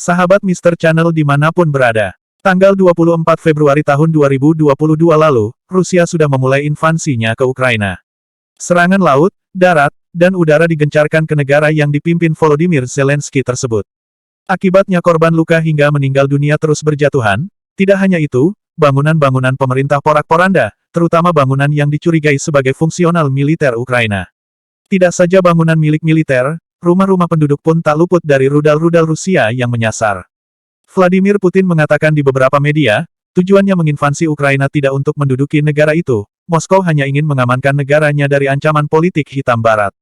Sahabat Mr. Channel dimanapun berada. Tanggal 24 Februari tahun 2022 lalu, Rusia sudah memulai invasinya ke Ukraina. Serangan laut, darat, dan udara digencarkan ke negara yang dipimpin Volodymyr Zelensky tersebut. Akibatnya korban luka hingga meninggal dunia terus berjatuhan. Tidak hanya itu, bangunan-bangunan pemerintah porak-poranda, terutama bangunan yang dicurigai sebagai fungsional militer Ukraina. Tidak saja bangunan milik militer, rumah-rumah penduduk pun tak luput dari rudal-rudal Rusia yang menyasar. Vladimir Putin mengatakan di beberapa media, tujuannya menginvasi Ukraina tidak untuk menduduki negara itu, Moskow hanya ingin mengamankan negaranya dari ancaman politik hitam barat.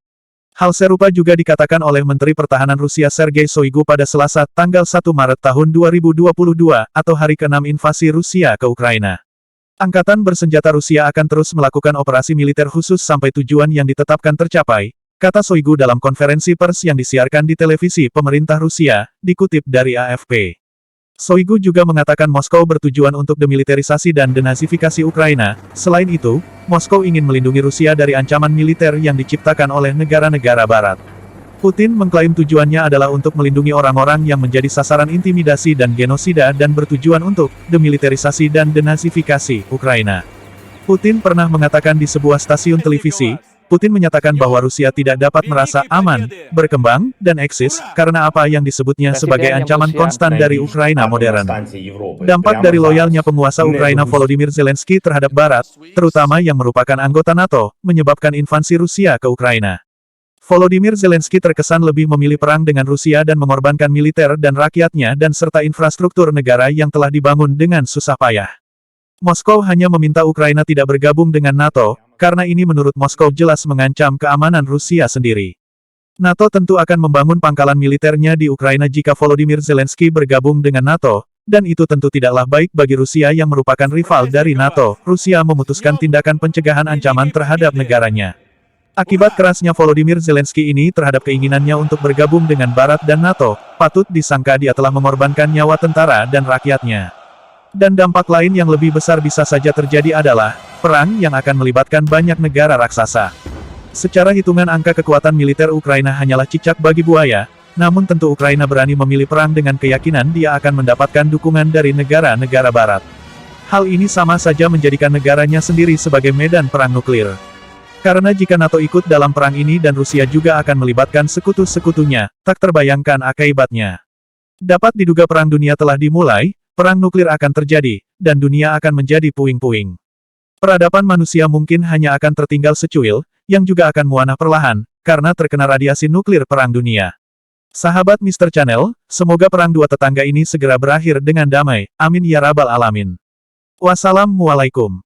Hal serupa juga dikatakan oleh Menteri Pertahanan Rusia Sergei Shoigu pada Selasa, tanggal 1 Maret tahun 2022, atau hari ke-6 invasi Rusia ke Ukraina. Angkatan bersenjata Rusia akan terus melakukan operasi militer khusus sampai tujuan yang ditetapkan tercapai, kata Shoigu dalam konferensi pers yang disiarkan di televisi pemerintah Rusia, dikutip dari AFP. Shoigu juga mengatakan Moskow bertujuan untuk demilitarisasi dan denazifikasi Ukraina. Selain itu, Moskow ingin melindungi Rusia dari ancaman militer yang diciptakan oleh negara-negara Barat. Putin mengklaim tujuannya adalah untuk melindungi orang-orang yang menjadi sasaran intimidasi dan genosida dan bertujuan untuk demilitarisasi dan denazifikasi Ukraina. Putin pernah mengatakan di sebuah stasiun televisi, Putin menyatakan bahwa Rusia tidak dapat merasa aman, berkembang, dan eksis, karena apa yang disebutnya sebagai ancaman konstan dari Ukraina modern. Dampak dari loyalnya penguasa Ukraina Volodymyr Zelensky terhadap Barat, terutama yang merupakan anggota NATO, menyebabkan invasi Rusia ke Ukraina. Volodymyr Zelensky terkesan lebih memilih perang dengan Rusia dan mengorbankan militer dan rakyatnya dan serta infrastruktur negara yang telah dibangun dengan susah payah. Moskow hanya meminta Ukraina tidak bergabung dengan NATO, karena ini menurut Moskow jelas mengancam keamanan Rusia sendiri. NATO tentu akan membangun pangkalan militernya di Ukraina jika Volodymyr Zelensky bergabung dengan NATO, dan itu tentu tidaklah baik bagi Rusia yang merupakan rival dari NATO. Rusia memutuskan tindakan pencegahan ancaman terhadap negaranya. Akibat kerasnya Volodymyr Zelensky ini terhadap keinginannya untuk bergabung dengan Barat dan NATO, patut disangka dia telah mengorbankan nyawa tentara dan rakyatnya. Dan dampak lain yang lebih besar bisa saja terjadi adalah perang yang akan melibatkan banyak negara raksasa. Secara hitungan angka kekuatan militer Ukraina hanyalah cicak bagi buaya, namun tentu Ukraina berani memilih perang dengan keyakinan dia akan mendapatkan dukungan dari negara-negara Barat. Hal ini sama saja menjadikan negaranya sendiri sebagai medan perang nuklir. Karena jika NATO ikut dalam perang ini dan Rusia juga akan melibatkan sekutu-sekutunya, tak terbayangkan akibatnya. Dapat diduga perang dunia telah dimulai, perang nuklir akan terjadi, dan dunia akan menjadi puing-puing. Peradaban manusia mungkin hanya akan tertinggal secuil, yang juga akan muanah perlahan, karena terkena radiasi nuklir perang dunia. Sahabat Mr. Channel, semoga perang dua tetangga ini segera berakhir dengan damai, amin ya rabbal alamin. Wassalamualaikum.